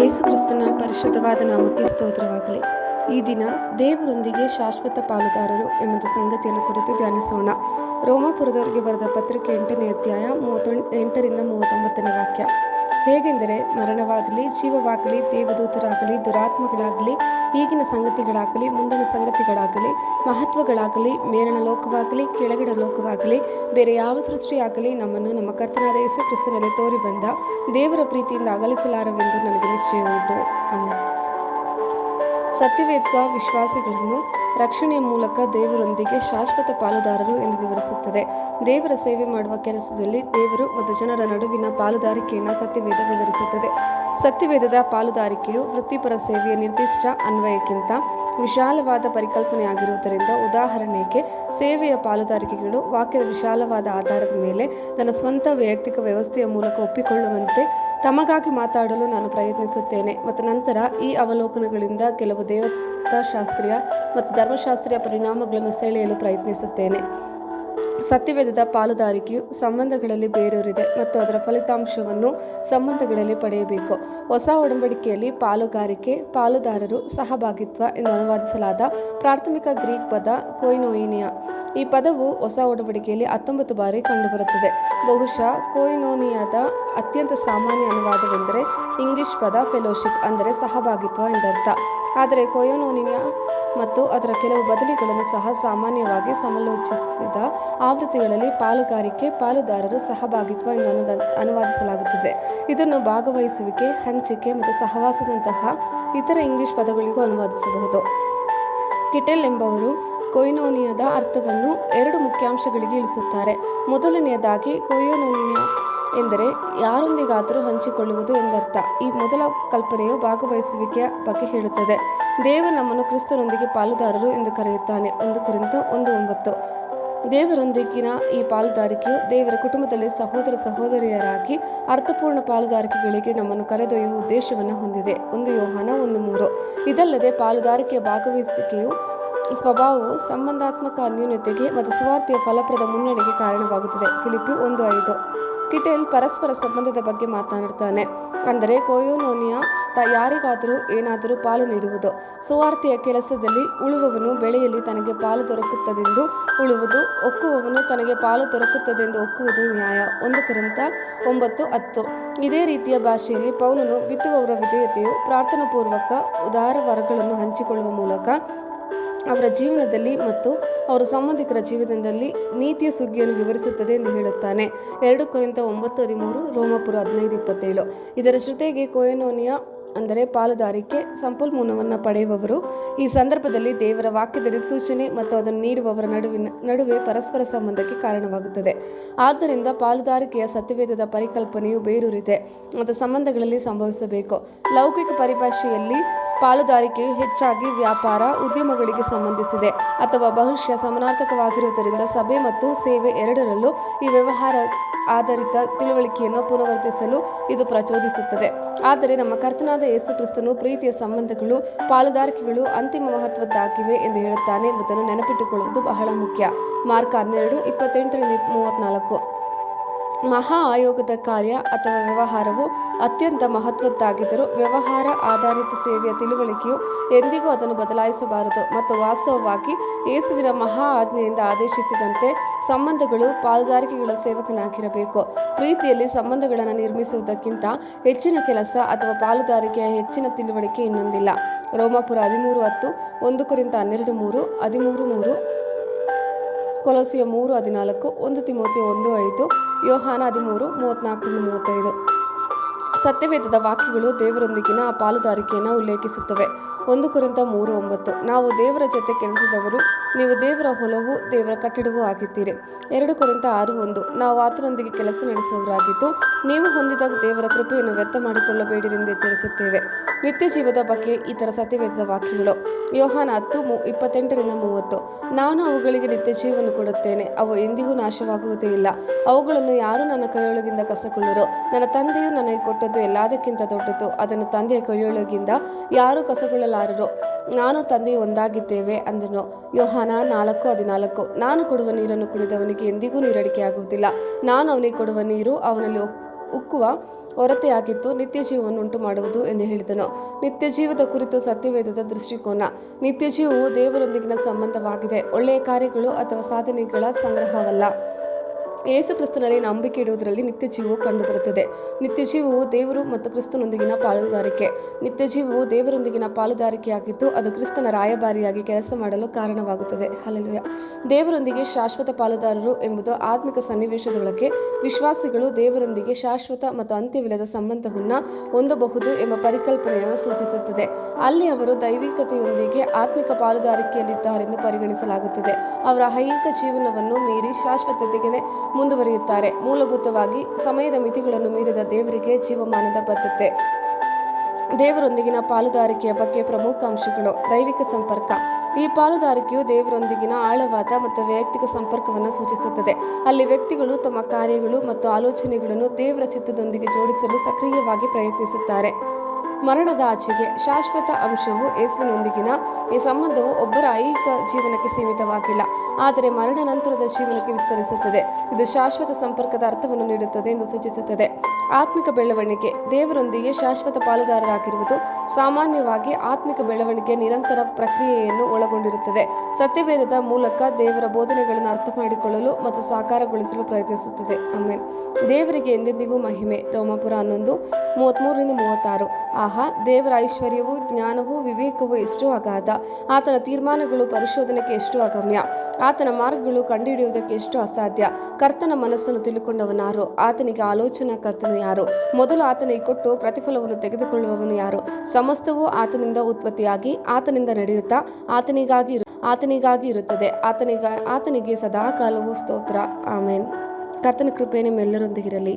ಏಸು ಕ್ರಿಸ್ತನ ಪರಿಶುದ್ಧವಾದ ನಾಮಕ್ಕೆ ಸ್ತೋತ್ರವಾಗಲಿ. ಈ ದಿನ ದೇವರೊಂದಿಗೆ ಶಾಶ್ವತ ಪಾಲುದಾರರು ಎಂಬ ಸಂಗತಿಯನ್ನು ಕುರಿತು ಧ್ಯಾನಿಸೋಣ. ರೋಮಾಪುರದವರಿಗೆ ಬರೆದ ಪತ್ರಿಕೆ 8ನೇ ಅಧ್ಯಾಯ 38ರಿಂದ 39ನೇ ವಾಕ್ಯ. ಹೇಗೆಂದರೆ ಮರಣವಾಗಲಿ, ಜೀವವಾಗಲಿ, ದೇವದೂತರಾಗಲಿ, ದುರಾತ್ಮಗಳಾಗಲಿ, ಈಗಿನ ಸಂಗತಿಗಳಾಗಲಿ, ಮುಂದಿನ ಸಂಗತಿಗಳಾಗಲಿ, ಮಹತ್ವಗಳಾಗಲಿ, ಮೇಲಿನ ಲೋಕವಾಗಲಿ, ಕೆಳಗಿನ ಲೋಕವಾಗಲಿ, ಬೇರೆ ಯಾವ ಸೃಷ್ಟಿಯಾಗಲಿ ನಮ್ಮನ್ನು ನಮ್ಮ ಕರ್ತನಾದ ಯೇಸು ಕ್ರಿಸ್ತನಲ್ಲಿ ತೋರಿ ಬಂದ ದೇವರ ಪ್ರೀತಿಯಿಂದ ಅಗಲಿಸಲಾರವೆಂದು ನನಗೆ ನಿಶ್ಚಯ ಉಂಟು. ಆಮೆನ್. ಸತ್ಯವೇದ ವಿಶ್ವಾಸಿಗಳನ್ನು ರಕ್ಷಣೆಯ ಮೂಲಕ ದೇವರೊಂದಿಗೆ ಶಾಶ್ವತ ಪಾಲುದಾರರು ಎಂದು ವಿವರಿಸುತ್ತದೆ. ದೇವರ ಸೇವೆ ಮಾಡುವ ಕೆಲಸದಲ್ಲಿ ದೇವರು ಮತ್ತು ಜನರ ನಡುವಿನ ಪಾಲುದಾರಿಕೆಯನ್ನು ಸತ್ಯವೇದ ವಿವರಿಸುತ್ತದೆ. ಸತ್ಯವೇದದ ಪಾಲುದಾರಿಕೆಯು ವೃತ್ತಿಪರ ಸೇವೆಯ ನಿರ್ದಿಷ್ಟ ಅನ್ವಯಕ್ಕಿಂತ ವಿಶಾಲವಾದ ಪರಿಕಲ್ಪನೆಯಾಗಿರುವುದರಿಂದ, ಉದಾಹರಣೆಗೆ ಸೇವೆಯ ಪಾಲುದಾರಿಕೆಗಳು ವಾಕ್ಯದ ವಿಶಾಲವಾದ ಆಧಾರದ ಮೇಲೆ ತನ್ನ ಸ್ವಂತ ವೈಯಕ್ತಿಕ ವ್ಯವಸ್ಥೆಯ ಮೂಲಕ ಒಪ್ಪಿಕೊಳ್ಳುವಂತೆ ತಮಗಾಗಿ ಮಾತಾಡಲು ನಾನು ಪ್ರಯತ್ನಿಸುತ್ತೇನೆ ಮತ್ತು ನಂತರ ಈ ಅವಲೋಕನಗಳಿಂದ ಕೆಲವು ದೇವತಾಶಾಸ್ತ್ರೀಯ ಮತ್ತು ಧರ್ಮಶಾಸ್ತ್ರೀಯ ಪರಿಣಾಮಗಳನ್ನು ಸೆಳೆಯಲು ಪ್ರಯತ್ನಿಸುತ್ತೇನೆ. ಸತ್ಯವೇದದ ಪಾಲುದಾರಿಕೆಯು ಸಂಬಂಧಗಳಲ್ಲಿ ಬೇರೂರಿದೆ ಮತ್ತು ಅದರ ಫಲಿತಾಂಶವನ್ನು ಸಂಬಂಧಗಳಲ್ಲಿ ಪಡೆಯಬೇಕು. ಹೊಸ ಒಡಂಬಡಿಕೆಯಲ್ಲಿ ಪಾಲುಗಾರಿಕೆ, ಪಾಲುದಾರರು, ಸಹಭಾಗಿತ್ವ ಎಂದು ಅನುವಾದಿಸಲಾದ ಪ್ರಾಥಮಿಕ ಗ್ರೀಕ್ ಪದ ಕೊಯ್ನೋಯಿನಿಯಾ. ಈ ಪದವು ಹೊಸ ಒಡಂಬಡಿಕೆಯಲ್ಲಿ 19 ಬಾರಿ ಕಂಡುಬರುತ್ತದೆ. ಬಹುಶಃ ಕೊಯ್ನೋನಿಯಾದ ಅತ್ಯಂತ ಸಾಮಾನ್ಯ ಅನುವಾದವೆಂದರೆ ಇಂಗ್ಲಿಷ್ ಪದ ಫೆಲೋಶಿಪ್, ಅಂದರೆ ಸಹಭಾಗಿತ್ವ ಎಂದರ್ಥ. ಆದರೆ ಕೊಯ್ನೋನಿಯಾ ಮತ್ತು ಅದರ ಕೆಲವು ಬದಲಿಗಳನ್ನು ಸಹ ಸಾಮಾನ್ಯವಾಗಿ ಸಮಾಲೋಚಿಸಿದ ಆವೃತ್ತಿಗಳಲ್ಲಿ ಪಾಲುಗಾರಿಕೆ, ಪಾಲುದಾರರು, ಸಹಭಾಗಿತ್ವ ಎಂದು ಅನುವಾದಿಸಲಾಗುತ್ತದೆ. ಇದನ್ನು ಭಾಗವಹಿಸುವಿಕೆ, ಹಂಚಿಕೆ ಮತ್ತು ಸಹವಾಸದಂತಹ ಇತರ ಇಂಗ್ಲಿಷ್ ಪದಗಳಿಗೂ ಅನುವಾದಿಸಬಹುದು. ಕಿಟೆಲ್ ಎಂಬವರು ಕೊಯ್ನೋನಿಯಾದ ಅರ್ಥವನ್ನು 2 ಮುಖ್ಯಾಂಶಗಳಿಗೆ ಇಳಿಸುತ್ತಾರೆ. ಮೊದಲನೆಯದಾಗಿ, ಕೊಯ್ನೋನಿಯಾ ಎಂದರೆ ಯಾರೊಂದಿಗಾದರೂ ಹಂಚಿಕೊಳ್ಳುವುದು ಎಂದರ್ಥ. ಈ ಮೊದಲ ಕಲ್ಪನೆಯು ಭಾಗವಹಿಸುವಿಕೆಯ ಬಗ್ಗೆ ಹೇಳುತ್ತದೆ. ದೇವರು ನಮ್ಮನ್ನು ಕ್ರಿಸ್ತನೊಂದಿಗೆ ಪಾಲುದಾರರು ಎಂದು ಕರೆಯುತ್ತಾನೆ. 1 ಕೊರಿಂಥ 1:9. ದೇವರೊಂದಿಗಿನ ಈ ಪಾಲುದಾರಿಕೆಯು ದೇವರ ಕುಟುಂಬದಲ್ಲಿ ಸಹೋದರ ಸಹೋದರಿಯರಾಗಿ ಅರ್ಥಪೂರ್ಣ ಪಾಲುದಾರಿಕೆಗಳಿಗೆ ನಮ್ಮನ್ನು ಕರೆದೊಯ್ಯುವ ಉದ್ದೇಶವನ್ನು ಹೊಂದಿದೆ. 1 ಯೋಹಾನ 1:3. ಇದಲ್ಲದೆ ಪಾಲುದಾರಿಕೆಯ ಭಾಗವಹಿಸುವಿಕೆಯು ಸ್ವಭಾವವು ಸಂಬಂಧಾತ್ಮಕ ಅನ್ಯೋನ್ಯತೆಗೆ ಮತ್ತು ಸುವಾರ್ತೆಯ ಫಲಪ್ರದ ಮುನ್ನಡೆಗೆ ಕಾರಣವಾಗುತ್ತದೆ. ಫಿಲಿಪ್ಪಿ 1:5. ಕಿಟೆಲ್ ಪರಸ್ಪರ ಸಂಬಂಧದ ಬಗ್ಗೆ ಮಾತನಾಡುತ್ತಾನೆ. ಅಂದರೆ ಕೊಯ್ನೋನಿಯಾ ಯಾರಿಗಾದರೂ ಏನಾದರೂ ಪಾಲು ನೀಡುವುದು. ಸುವಾರ್ತೆಯ ಕೆಲಸದಲ್ಲಿ ಉಳುವವನು ಬೆಳೆಯಲ್ಲಿ ತನಗೆ ಪಾಲು ದೊರಕುತ್ತದೆಂದು ಉಳುವುದು, ಒಕ್ಕುವವನು ತನಗೆ ಪಾಲು ದೊರಕುತ್ತದೆಂದು ಒಕ್ಕುವುದು ನ್ಯಾಯ. 1 ಕೊರಿಂಥ 9:10. ಇದೇ ರೀತಿಯ ಭಾಷೆಯಲ್ಲಿ ಪೌಲನು ಬಿತ್ತುವವರ ವಿಧೇಯತೆಯು ಪ್ರಾರ್ಥನಾಪೂರ್ವಕ ಉದಾರ ವರಗಳನ್ನು ಹಂಚಿಕೊಳ್ಳುವ ಮೂಲಕ ಅವರ ಜೀವನದಲ್ಲಿ ಮತ್ತು ಅವರ ಸಂಬಂಧಿಕರ ಜೀವನದಲ್ಲಿ ನೀತಿಯ ಸುಗ್ಗಿಯನ್ನು ವಿವರಿಸುತ್ತದೆ ಎಂದು ಹೇಳುತ್ತಾನೆ. 2 ಕೊರಿಂಥ 9:13, ರೋಮಾಪುರ 15:27. ಇದರ ಜೊತೆಗೆ ಕೊಯ್ನೋನಿಯಾ ಅಂದರೆ ಪಾಲುದಾರಿಕೆ, ಸಂಪನ್ಮೂಲವನ್ನು ಪಡೆಯುವವರು. ಈ ಸಂದರ್ಭದಲ್ಲಿ ದೇವರ ವಾಕ್ಯದಲ್ಲಿ ಸೂಚನೆ ಮತ್ತು ಅದನ್ನು ನೀಡುವವರ ನಡುವೆ ಪರಸ್ಪರ ಸಂಬಂಧಕ್ಕೆ ಕಾರಣವಾಗುತ್ತದೆ. ಆದ್ದರಿಂದ ಪಾಲುದಾರಿಕೆಯ ಸತ್ಯವೇದದ ಪರಿಕಲ್ಪನೆಯು ಬೇರೂರಿದೆ ಮತ್ತು ಸಂಬಂಧಗಳಲ್ಲಿ ಸಂಭವಿಸಬೇಕು. ಲೌಕಿಕ ಪರಿಭಾಷೆಯಲ್ಲಿ ಪಾಲುದಾರಿಕೆಯು ಹೆಚ್ಚಾಗಿ ವ್ಯಾಪಾರ, ಉದ್ಯಮಗಳಿಗೆ ಸಂಬಂಧಿಸಿದೆ ಅಥವಾ ಬಹುಶಃ ಸಮಾನಾರ್ಥಕವಾಗಿರುವುದರಿಂದ ಸಭೆ ಮತ್ತು ಸೇವೆ ಎರಡರಲ್ಲೂ ಈ ವ್ಯವಹಾರ ಆಧಾರಿತ ತಿಳುವಳಿಕೆಯನ್ನು ಪುನರಾವರ್ತಿಸಲು ಇದು ಪ್ರಚೋದಿಸುತ್ತದೆ. ಆದರೆ ನಮ್ಮ ಕರ್ತನಾದ ಯೇಸು ಕ್ರಿಸ್ತನು ಪ್ರೀತಿಯ ಸಂಬಂಧಗಳು, ಪಾಲುದಾರಿಕೆಗಳು ಅಂತಿಮ ಮಹತ್ವದ್ದಾಗಿವೆ ಎಂದು ಹೇಳುತ್ತಾನೆ ಎಂಬುದನ್ನು ನೆನಪಿಟ್ಟುಕೊಳ್ಳುವುದು ಬಹಳ ಮುಖ್ಯ. ಮಾರ್ಕ 12:28-34. ಮಹಾ ಆಯೋಗದ ಕಾರ್ಯ ಅಥವಾ ವ್ಯವಹಾರವು ಅತ್ಯಂತ ಮಹತ್ವದ್ದಾಗಿದ್ದರೂ ವ್ಯವಹಾರ ಆಧಾರಿತ ಸೇವೆಯ ತಿಳುವಳಿಕೆಯು ಎಂದಿಗೂ ಅದನ್ನು ಬದಲಾಯಿಸಬಾರದು ಮತ್ತು ವಾಸ್ತವವಾಗಿ ಯೇಸುವಿನ ಮಹಾ ಆಜ್ಞೆಯಿಂದ ಆದೇಶಿಸಿದಂತೆ ಸಂಬಂಧಗಳು ಪಾಲುದಾರಿಕೆಗಳ ಸೇವಕನಾಗಿರಬೇಕು. ಪ್ರೀತಿಯಲ್ಲಿ ಸಂಬಂಧಗಳನ್ನು ನಿರ್ಮಿಸುವುದಕ್ಕಿಂತ ಹೆಚ್ಚಿನ ಕೆಲಸ ಅಥವಾ ಪಾಲುದಾರಿಕೆಯ ಹೆಚ್ಚಿನ ತಿಳುವಳಿಕೆ ಇನ್ನೊಂದಿಲ್ಲ. ರೋಮಾಪುರ 13:10, 1 ಕೊರಿಂಥ 12:3, 13:3, ಕೊಲೋಸಿಯ 3:14, 1 ತಿಮೋಥೆಯ 1:5, ಯೋಹಾನ 13:34-35. ಸತ್ಯವೇದದ ವಾಕ್ಯಗಳು ದೇವರೊಂದಿಗಿನ ಆ ಪಾಲುದಾರಿಕೆಯನ್ನು ಉಲ್ಲೇಖಿಸುತ್ತವೆ. 1 ಕೊರಿಂಥ 3:9. ನಾವು ದೇವರ ಜೊತೆ ಕೆಲಸದವರು, ನೀವು ದೇವರ ಹೊಲವೂ ದೇವರ ಕಟ್ಟಡವೂ ಆಗಿದ್ದೀರಿ. 2 ಕೊರಿಂಥ 6:1. ನಾವು ಆತನೊಂದಿಗೆ ಕೆಲಸ ನಡೆಸುವವರಾಗಿದ್ದು ನೀವು ಹೊಂದಿದ ದೇವರ ಕೃಪೆಯನ್ನು ವ್ಯರ್ಥ ಮಾಡಿಕೊಳ್ಳಬೇಡಿರೆಂದು ಎಚ್ಚರಿಸುತ್ತೇವೆ. ನಿತ್ಯ ಜೀವದ ಬಗ್ಗೆ ಇತರ ಸತ್ಯವೇದದ ವಾಕ್ಯಗಳು. ಯೋಹಾನ 10:28-30. ನಾನು ಅವುಗಳಿಗೆ ನಿತ್ಯ ಜೀವವನ್ನು ಕೊಡುತ್ತೇನೆ, ಅವು ಎಂದಿಗೂ ನಾಶವಾಗುವುದೇ ಇಲ್ಲ, ಅವುಗಳನ್ನು ಯಾರೂ ನನ್ನ ಕೈಯೊಳಗಿಂದ ಕಸಕೊಳ್ಳರು. ನನ್ನ ತಂದೆಯು ನನಗೆ ಕೊಟ್ಟದ್ದು ಎಲ್ಲದಕ್ಕಿಂತ ದೊಡ್ಡದು, ಅದನ್ನು ತಂದೆಯ ಕೈಯೊಳಗಿಂದ ಯಾರೂ ಕಸಗೊಳ್ಳಲಾರರು. ನಾನು ತಂದೆಯು ಒಂದಾಗಿದ್ದೇವೆ ಅಂದನು. ಯೋಹಾನ 4:14. ನಾನು ಕೊಡುವ ನೀರನ್ನು ಕುಡಿದವನಿಗೆ ಎಂದಿಗೂ ನೀರಡಿಕೆಯಾಗುವುದಿಲ್ಲ, ನಾನು ಅವನಿಗೆ ಕೊಡುವ ನೀರು ಅವನಲ್ಲಿ ಉಕ್ಕುವ ಹೊರತೆಯಾಗಿತ್ತು, ನಿತ್ಯ ಜೀವವನ್ನು ಉಂಟು ಮಾಡುವುದು ಎಂದು ಹೇಳಿದನು. ನಿತ್ಯ ಜೀವದ ಕುರಿತು ಸತ್ಯವೇದದ ದೃಷ್ಟಿಕೋನ. ನಿತ್ಯ ಜೀವವು ದೇವರೊಂದಿಗಿನ ಸಂಬಂಧವಾಗಿದೆ, ಒಳ್ಳೆಯ ಕಾರ್ಯಗಳು ಅಥವಾ ಸಾಧನೆಗಳ ಸಂಗ್ರಹವಲ್ಲ. ಯೇಸು ಕ್ರಿಸ್ತನಲ್ಲಿ ನಂಬಿಕೆ ಇಡುವುದರಲ್ಲಿ ನಿತ್ಯ ಜೀವವು ಕಂಡುಬರುತ್ತದೆ. ನಿತ್ಯ ಜೀವವು ದೇವರು ಮತ್ತು ಕ್ರಿಸ್ತನೊಂದಿಗಿನ ಪಾಲುದಾರಿಕೆ. ನಿತ್ಯ ಜೀವವು ದೇವರೊಂದಿಗಿನ ಪಾಲುದಾರಿಕೆಯಾಗಿದ್ದು ಅದು ಕ್ರಿಸ್ತನ ರಾಯಭಾರಿಯಾಗಿ ಕೆಲಸ ಮಾಡಲು ಕಾರಣವಾಗುತ್ತದೆ. ಹಲ್ಲೆಲೂಯಾ. ದೇವರೊಂದಿಗೆ ಶಾಶ್ವತ ಪಾಲುದಾರರು ಎಂಬುದು ಆತ್ಮಿಕ ಸನ್ನಿವೇಶದೊಳಗೆ ವಿಶ್ವಾಸಿಗಳು ದೇವರೊಂದಿಗೆ ಶಾಶ್ವತ ಮತ್ತು ಅಂತ್ಯವಿಲ್ಲದ ಸಂಬಂಧವನ್ನು ಹೊಂದಬಹುದು ಎಂಬ ಪರಿಕಲ್ಪನೆಯನ್ನು ಸೂಚಿಸುತ್ತದೆ. ಅಲ್ಲಿ ಅವರು ದೈವಿಕತೆಯೊಂದಿಗೆ ಆತ್ಮಿಕ ಪಾಲುದಾರಿಕೆಯಲ್ಲಿದ್ದಾರೆಂದು ಪರಿಗಣಿಸಲಾಗುತ್ತದೆ. ಅವರ ಐಹಿಕ ಜೀವನವನ್ನು ಮೀರಿ ಶಾಶ್ವತತೆಗೆ ಮುಂದುವರಿಯುತ್ತಾರೆ. ಮೂಲಭೂತವಾಗಿ ಸಮಯದ ಮಿತಿಗಳನ್ನು ಮೀರಿದ ದೇವರಿಗೆ ಜೀವಮಾನದ ಬದ್ಧತೆ. ದೇವರೊಂದಿಗಿನ ಪಾಲುದಾರಿಕೆಯ ಬಗ್ಗೆ ಪ್ರಮುಖ ಅಂಶಗಳು. ದೈವಿಕ ಸಂಪರ್ಕ. ಈ ಪಾಲುದಾರಿಕೆಯು ದೇವರೊಂದಿಗಿನ ಆಳವಾದ ಮತ್ತು ವೈಯಕ್ತಿಕ ಸಂಪರ್ಕವನ್ನು ಸೂಚಿಸುತ್ತದೆ. ಅಲ್ಲಿ ವ್ಯಕ್ತಿಗಳು ತಮ್ಮ ಕಾರ್ಯಗಳು ಮತ್ತು ಆಲೋಚನೆಗಳನ್ನು ದೇವರ ಚಿತ್ತದೊಂದಿಗೆ ಜೋಡಿಸಲು ಸಕ್ರಿಯವಾಗಿ ಪ್ರಯತ್ನಿಸುತ್ತಾರೆ. ಮರಣದ ಆಚೆಗೆ. ಶಾಶ್ವತ ಅಂಶವು ಯೇಸುವಿನೊಂದಿಗಿನ ಈ ಸಂಬಂಧವು ಒಬ್ಬರ ಐಹಿಕ ಜೀವನಕ್ಕೆ ಸೀಮಿತವಾಗಿಲ್ಲ, ಆದರೆ ಮರಣ ನಂತರದ ಜೀವನಕ್ಕೆ ವಿಸ್ತರಿಸುತ್ತದೆ. ಇದು ಶಾಶ್ವತ ಸಂಪರ್ಕದ ಅರ್ಥವನ್ನು ನೀಡುತ್ತದೆ ಎಂದು ಸೂಚಿಸುತ್ತದೆ. ಆತ್ಮಿಕ ಬೆಳವಣಿಗೆ. ದೇವರೊಂದಿಗೆ ಶಾಶ್ವತ ಪಾಲುದಾರರಾಗಿರುವುದು ಸಾಮಾನ್ಯವಾಗಿ ಆತ್ಮಿಕ ಬೆಳವಣಿಗೆಯ ನಿರಂತರ ಪ್ರಕ್ರಿಯೆಯನ್ನು ಒಳಗೊಂಡಿರುತ್ತದೆ. ಸತ್ಯವೇದದ ಮೂಲಕ ದೇವರ ಬೋಧನೆಗಳನ್ನು ಅರ್ಥಮಾಡಿಕೊಳ್ಳಲು ಮತ್ತು ಸಾಕಾರಗೊಳಿಸಲು ಪ್ರಯತ್ನಿಸುತ್ತದೆ. ಆಮೆನ್. ದೇವರಿಗೆ ಎಂದೆಂದಿಗೂ ಮಹಿಮೆ. ರೋಮಾಪುರ 11:33-36. ಆಹಾ, ದೇವರ ಐಶ್ವರ್ಯವೂ ಜ್ಞಾನವೂ ವಿವೇಕವೂ ಎಷ್ಟು ಅಗಾಧ! ಆತನ ತೀರ್ಮಾನಗಳು ಪರಿಶೋಧನೆಗೆ ಎಷ್ಟು ಅಗಮ್ಯ! ಆತನ ಮಾರ್ಗಗಳು ಕಂಡುಹಿಡಿಯುವುದಕ್ಕೆ ಎಷ್ಟು ಅಸಾಧ್ಯ! ಕರ್ತನ ಮನಸ್ಸನ್ನು ತಿಳಿದುಕೊಂಡವನಾರು? ಆತನಿಗೆ ಆಲೋಚನಾಕರ್ತನು ಯಾರು? ಮೊದಲು ಆತನಿಗೆ ಕೊಟ್ಟು ಪ್ರತಿಫಲವನ್ನು ತೆಗೆದುಕೊಳ್ಳುವವನು ಯಾರು? ಸಮಸ್ತವೂ ಆತನಿಂದ ಉತ್ಪತ್ತಿಯಾಗಿ ಆತನಿಂದ ನಡೆಯುತ್ತಾ ಆತನಿಗಾಗಿ ಇರುತ್ತದೆ. ಆತನಿಗೆ ಸದಾಕಾಲವೂ ಸ್ತೋತ್ರ. ಆಮೆನ್. ಕರ್ತನ ಕೃಪೆ ನಿಮ್ಮೆಲ್ಲರೊಂದಿಗಿರಲಿ.